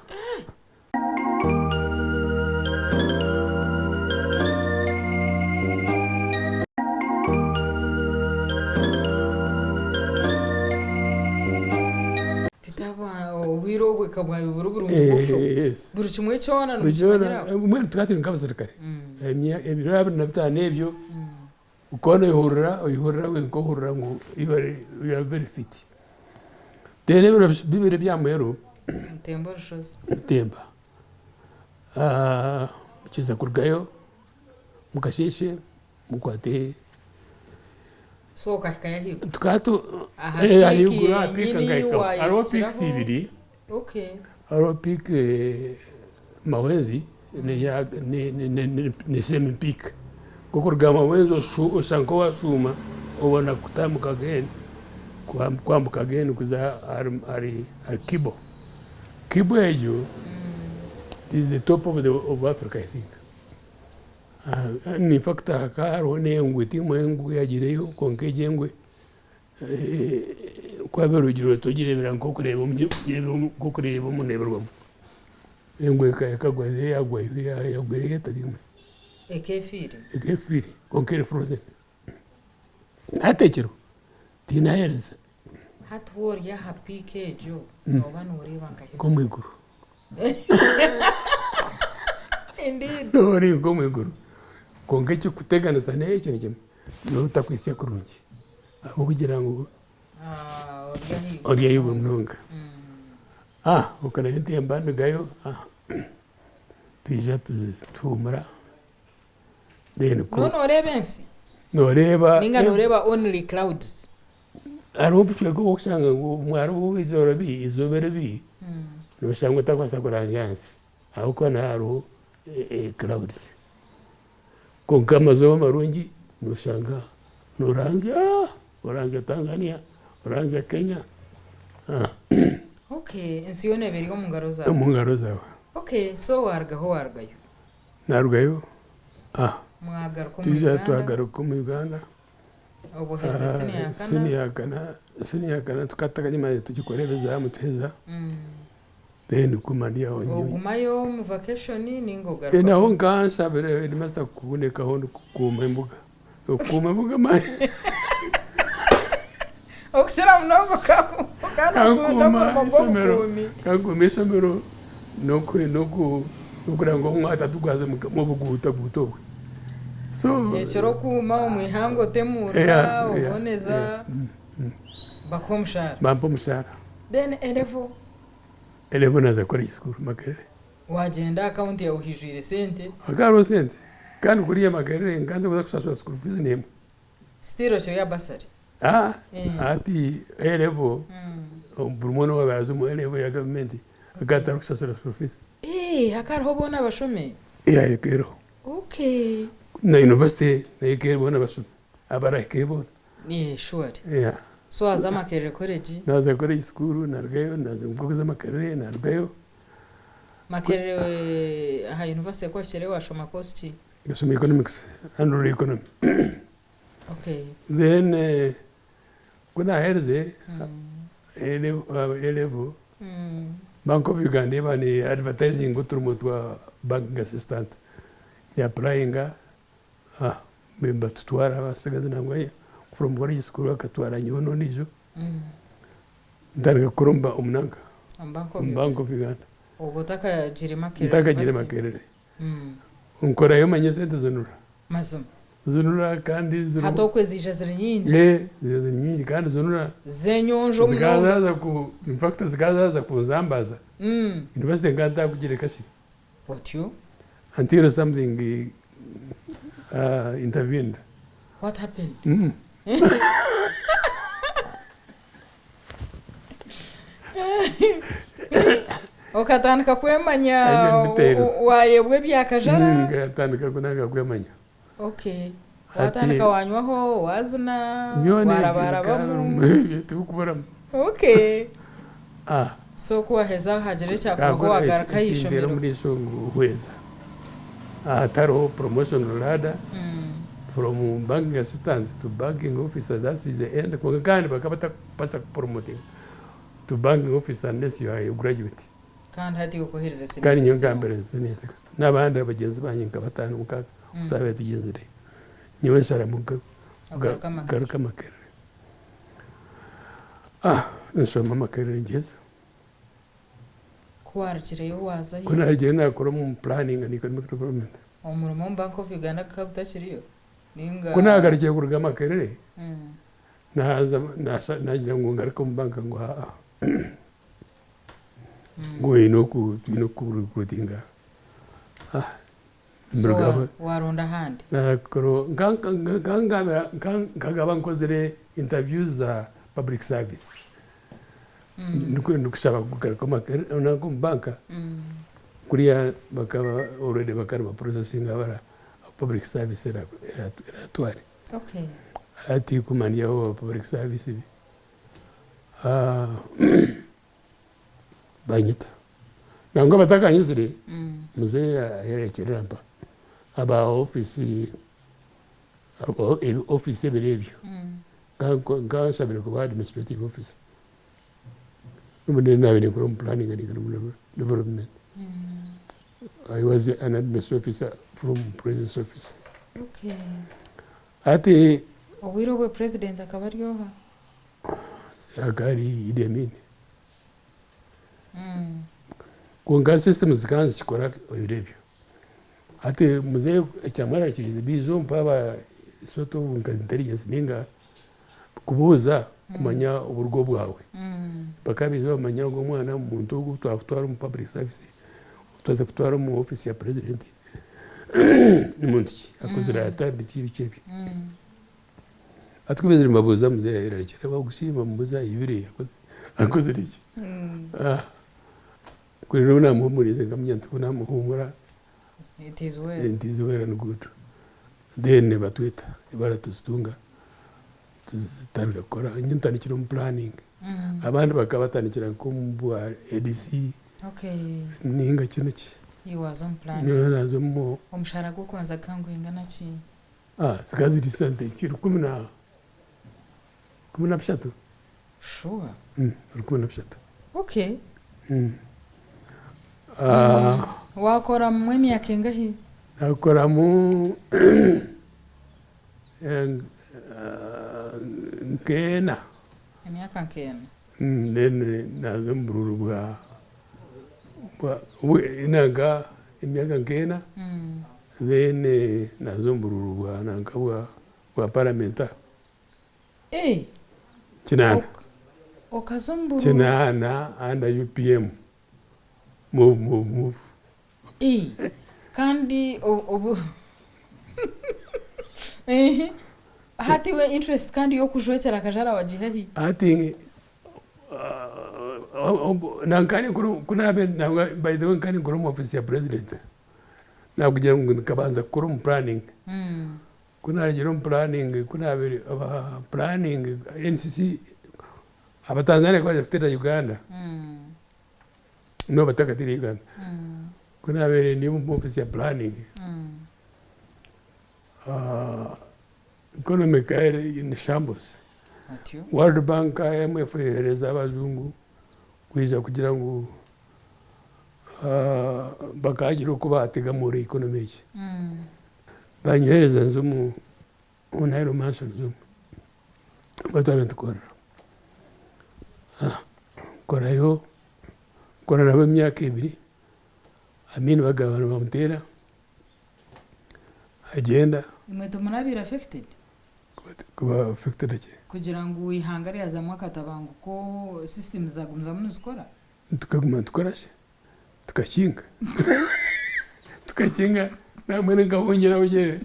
Speaker 1: Wiro bwe kabwa biburu burungi
Speaker 2: yes
Speaker 1: buri kimwe cyona
Speaker 2: bijona umwe tukati nk'abasore kare ebiro abiri na bitanu ebyo ukona uyihurira we nkohurira ngo you are very fit dene bibiri bya mwero
Speaker 1: tembo rushozi
Speaker 2: temba mukiza kurgayo mukasheshe mukwate
Speaker 1: so kahikaya higo
Speaker 2: tukatu
Speaker 1: ahigura
Speaker 2: pika ngaika aro pix ibiri
Speaker 1: okay
Speaker 2: aro pik mawenzi ni semi pik kukurga mawenzi usanko wa shuma ubona kutamuka geni kwambuka geni kuza ari kibo ejo is the top of Africa I think in fact akaro nengwe mwengu yagireyo konke jengwe kwa berugiro togirebera nko kureba umuneberwamo engwe kagwaze yagweye tadimwe ekefiri konke frozen atekero tina years
Speaker 1: hatwor ya happy kejo nobana ureba ngahe
Speaker 2: komwiguru
Speaker 1: indeed
Speaker 2: ori komwiguru konke cyukutegana sane cyane no takwise kurungi aho kugira ngo orya y'ubununga ukana yenti yambande gayo tija tumura then ko
Speaker 1: no rebensi
Speaker 2: noreba
Speaker 1: ninga noreba only clouds
Speaker 2: aro buchwe ko kusanga ngo mwaro izorobi izoberebi no shangwe takwasa kuranjansi aho kana aro clouds konkama zo marungi no shanga oranza Tanzania oranza Kenya
Speaker 1: okay ensiyone berigo
Speaker 2: mu ngaro zawe
Speaker 1: okay so wargayo
Speaker 2: narugayo
Speaker 1: mwagaruko
Speaker 2: mu Uganda
Speaker 1: obo heze
Speaker 2: siniyakana tukataka nyuma tugikorereza mutuheza then kumandia onye
Speaker 1: ogumayo mu vacation ningogaruko
Speaker 2: naho ngansa bere nimasa kuboneka hondo kumembuga mai
Speaker 1: okushira mnogo
Speaker 2: kakuma isomero nokurango umwata tugaze mu buguta butobwe so
Speaker 1: echero kuma umwihango temura uboneza bakomshara
Speaker 2: bampo mushara
Speaker 1: then
Speaker 2: elevo naza kora iskuru makerere
Speaker 1: wagenda account ya uhijire sente
Speaker 2: akaro sente kandi kuriye makerere nganze kuza kusasura school fees nemo
Speaker 1: stiro shiriya basari
Speaker 2: ati elevo burmono wabazo mu elevo ya government agata kusasura school fees
Speaker 1: hakariho bona bashome
Speaker 2: yekero
Speaker 1: okay
Speaker 2: na university na yekero bona bashome abara yekero
Speaker 1: sure
Speaker 2: so
Speaker 1: azama kerere college
Speaker 2: naza college school nargayo naza mkoza makerere nargayo
Speaker 1: makerere ha university kwa chere washoma course chi
Speaker 2: gasoma economics and economy
Speaker 1: okay
Speaker 2: then kuna herze elevo Bank of Uganda bani advertising guturumutwa banking assistant ya applying memba tutwara basigaze nangwaye from college school akatwara nyono nijo ndanga kurumba umunanga Bank of Uganda
Speaker 1: obotaka jire makerere
Speaker 2: unkora yo manye sente zonura kandi
Speaker 1: zonura hato kwezija ziri nyingi
Speaker 2: ziri nyingi kandi zonura
Speaker 1: zenyonjo
Speaker 2: zikazaza ku in fact zikazaza kuzambaza university ngata kugire kashi
Speaker 1: what you
Speaker 2: until something intervened.
Speaker 1: What happened? Okatandika kwemanya wayebwe bya Kajara?
Speaker 2: Okatandika kunanga kwemanya.
Speaker 1: Okay. watandika wanywaho wazina warabarabamu
Speaker 2: tukubaramo
Speaker 1: okay so kuwa heza hagere cyakwaho wagaraka yishomero
Speaker 2: muri so hweza ataro promotion ladder from banking assistant to banking officer. That is the end. Kwa kandi bakabata pasa promoting to banking officer unless you are a graduate.
Speaker 1: Kandi hati ukohereza sinese.
Speaker 2: Kandi nyonga mbere sinese. Nabandi abagenzi banyinka batanu mukaka. Tsabe tugenzire. Nyewe shara muga garuka makere. Nshoma makere ngeze.
Speaker 1: Kwarikire yo waza yi.
Speaker 2: Kuna rije nakora mu planning and economic development.
Speaker 1: Umurimo mu Bank of Uganda kagutakiriyo. Ninga
Speaker 2: Kuna agarikiye kuruga makerere. Naza nagira ngo ngaruka mu banka ngo ngo inoku recruitinga.
Speaker 1: So waronda handi.
Speaker 2: Koro Kagamba nkozere interviews za public service. Nukusaba kugaruka makerere nako mu banka. Kuriya bakaba already bakarba processing abara public service era tware.
Speaker 1: Okay.
Speaker 2: Ati kumania ho public service banyita nango batakanyizire muze yaherekerera mpa aba office berebyo ga sabire ko administrative office numene nabene ko planning and development. I was an administrative officer from President's office.
Speaker 1: Okay.
Speaker 2: Ati
Speaker 1: Owiro we president akabaryoha.
Speaker 2: Agari Idi Amin. Kunga systems kanzi chikora ibirebyo. Ati muze cyamara kirize bizo mpaba soto intelligence ninga kubuza kumanya uburgo bwawe. Bakabizo bamanya ngo mwana umuntu gutwara mu public service. Tuza kutwara mu office ya president. Umuntu akuzira atabiki bicebi. Atukubezera mabuza muze yarekera bagushima mubuza ibiri akozira iki. Kuri rona muhumurize ngamya tukuna muhumura.
Speaker 1: It is well
Speaker 2: and good. Then batwita ibara tuzitunga tuzitarika kora nyintanikira mu planning. Abandi bakabatanikira ko mu ADC.
Speaker 1: Okay.
Speaker 2: Ninga kiniki.
Speaker 1: You was on plan.
Speaker 2: Nazo mu
Speaker 1: umushara go kwanza kangu ingana chi.
Speaker 2: Zikazi disante kiri 10 bishatu.
Speaker 1: Sure.
Speaker 2: 10 bishatu.
Speaker 1: Okay. Wakora mu myaka ingahi?
Speaker 2: Nakora mu nkena.
Speaker 1: Imyaka nkena.
Speaker 2: Then nazo mbururu bwa inaga imyaka nkena. Then nazo mbururu bwa nankabwa bwa parlamenta. Chinana.
Speaker 1: Okazomburu.
Speaker 2: Chinana under UPM. Move.
Speaker 1: Kandi hati we interest kandi yo kujwetera Kajara wajihahi.
Speaker 2: Hati nankani kuna be by the way kani mu office ya president. Na kugira ngo kabanza mu planning. Kuna rero planning kuna be planning NCC abatanzania kwa defter Uganda. No batakatiri Uganda. Kuna be ni mu office ya planning. Economic in shambles. World Bank IMF hereza abazungu kwiza kugira ngo bakagira ko batega muri economy. Banyohereza nzumu unairo mansion nzumu. Batamente kora. Korayo kora nabo myaka 2. Amini bagabana bamutera. Agenda.
Speaker 1: Imweto munabira affected.
Speaker 2: Kuba affected ake.
Speaker 1: Kugira ngo ihangare yazamwa katabango ko system zagumza munuzikora.
Speaker 2: Tukaguma tukorashe. Tukashinga. Tukachinga namwe ngabongera ugere.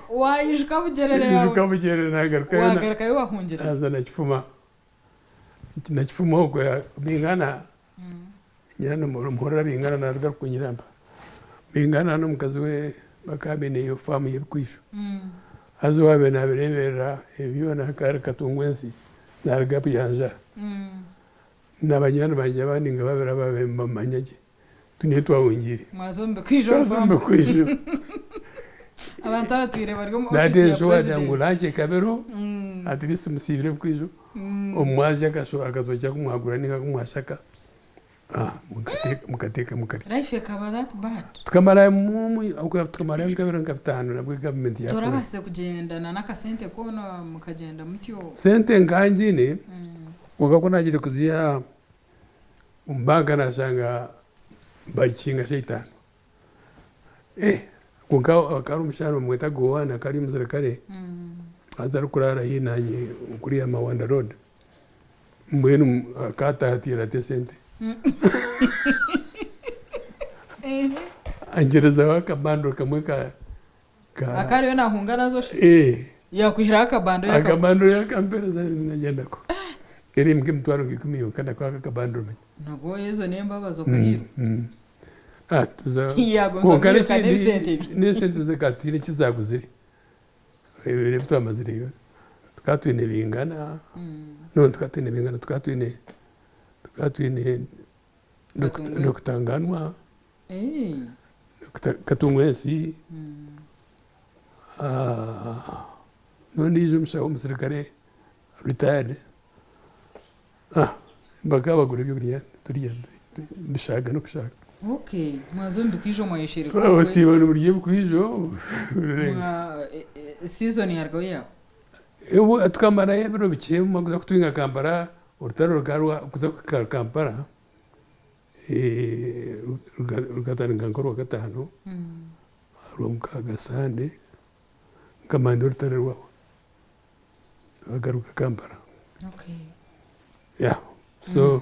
Speaker 1: Wayishka bugerere yawe.
Speaker 2: Yishka bugerere nagaruka.
Speaker 1: Wagaruka yo wahungira.
Speaker 2: Azana kifuma. Nakifuma ko bingana. Nyana muhora bingana naruga kunyiramba. Bingana no mukazi we bakabene iyo famu y'Kwisho hazo wabe nabirebera ebyona kare katungwensi naragapi yanja n'abanyana banje abandi nga babera babemba manyage tuniye twawungire
Speaker 1: mwazombe Kwisho abantu batwire bari mu office ya
Speaker 2: president ngo lanje kabero at least musibire Kwisho omwazi akazoja kumwagura ninga kumwashaka mukateka
Speaker 1: life yakaba that bad
Speaker 2: tukamara tukamara nkabero nkabitano nabwo government ya
Speaker 1: turabase kugendana n'akasente kona mukagenda mutyo
Speaker 2: sente nganjine kuko nagire kuziya umbaga nasanga bakinga shaytan kuko akaru musharo mweta gowana kari muzirikare azari kurara hinanye kuri ya Mawanda Road mwenu akata hatira tesente angereza wakabando kamwe ka
Speaker 1: akari yo nahunga nazo shi yakwihira akabando
Speaker 2: yakampereza nagenda ko keri mkimtwaro ngikumiyo kana kwa akabando me
Speaker 1: nago yezo nembabazo kahiro
Speaker 2: tuza
Speaker 1: yago kandi sente
Speaker 2: nesente zakatire kizaguzire ebyo amazire yo tukatwine bingana no tukatwine bingana tukatwine nokutanganwa katungwensi nondijo mshawo musirikare retired bagabagura ibyo turiya bishaga no kushaka
Speaker 1: okay mwazombe Kwisho mwayeshire
Speaker 2: ko sibona uburyo Kwisho
Speaker 1: season yarwo yawo
Speaker 2: ewo tukamara yebero bikiye maguza kutwinga Kampala urutaro rwa kuza ku Kampala rugatanga ngoro gatano rumkaga sande ngamando urutaro rwa agaruka Kampala
Speaker 1: okay
Speaker 2: yeah so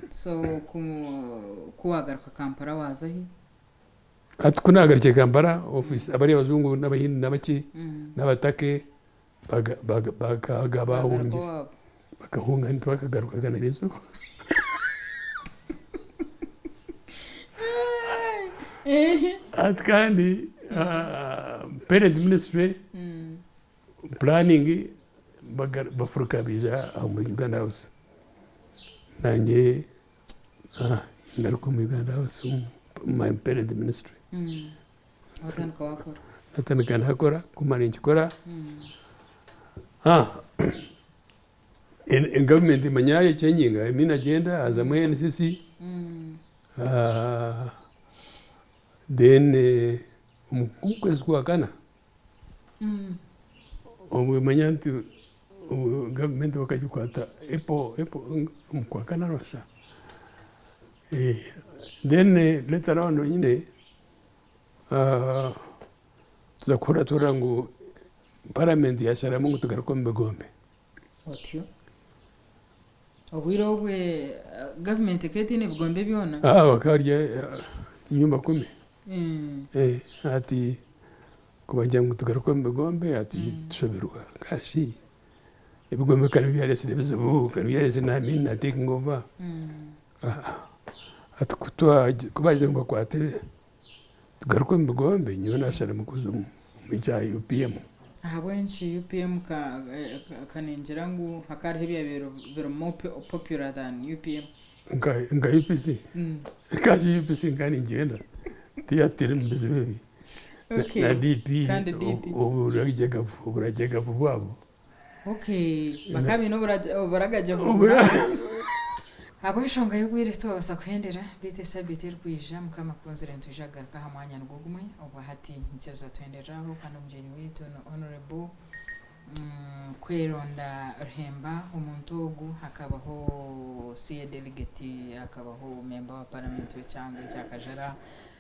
Speaker 1: so kuwagaruka Kampala wazahi
Speaker 2: atukunagarike Kampala office abari abazungu n'abahindi n'abaki n'abatake bagabahungi bakahunga ntibakagaruka ganirizo atkandi parent ministry planning bafuruka biza mu Uganda House nanye ndaruko mu Uganda House my parent ministry atandika nakora kumara nkikora in government manyaye chenyinga imina agenda as a NCC then umukwezi kwa kana manyanti government wakajikwata epo kwa kana rosha then later on nyine tuzakora turangu parliament yashara mungu tugaruko mbegombe
Speaker 1: otyo obwiro bwe government ketine bugombe byona
Speaker 2: bakarya inyumba 10 ati kubajya ngo tugaruko mbegombe ati tushoberwa kashi ibigombe kandi byarese bizubu kandi byarese namini na taking over atukutwa kubaje ngo kwate tugaruko mbegombe nyona ashara mukuzumu mija UPM
Speaker 1: ahabwenshi UPM kanenjera ngo hakari bero more popular than UPM
Speaker 2: nga UPC kashi UPC ngani ngenda tiyatire mbizibebi na DP urajega vuba
Speaker 1: okay bakabi no buragaje vuba abashonga yubwire to basakwendera bite sabite rwija mukama konzere ntujagaruka hamwanya ngugumwe obahati ncheza twenderaho kandi umjeni wetu no honorable Kweronda Ruhemba omuntogu hakabaho CA delegate hakabaho member wa parliament w'cyangwe cya Kajara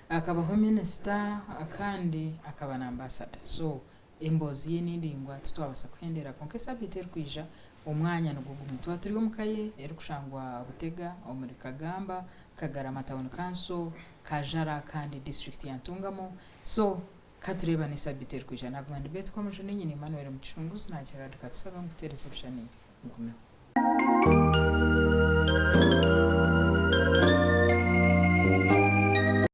Speaker 1: hakabaho minister akandi akaba na ambassador so embozi y'indingwa tutwabasa kwendera konke sabite rwija umwanya n'ugugumye twaturiwe mukaye eri kushangwa Butega omuri Kagamba Kagarama town council Kajara kandi district ya Ntungamo so katureba ni sabite rwija nagwandi betu kwa mujuni nyine Emmanuel Muchunguzi nakira dukatsaba ngutereza bishani ngume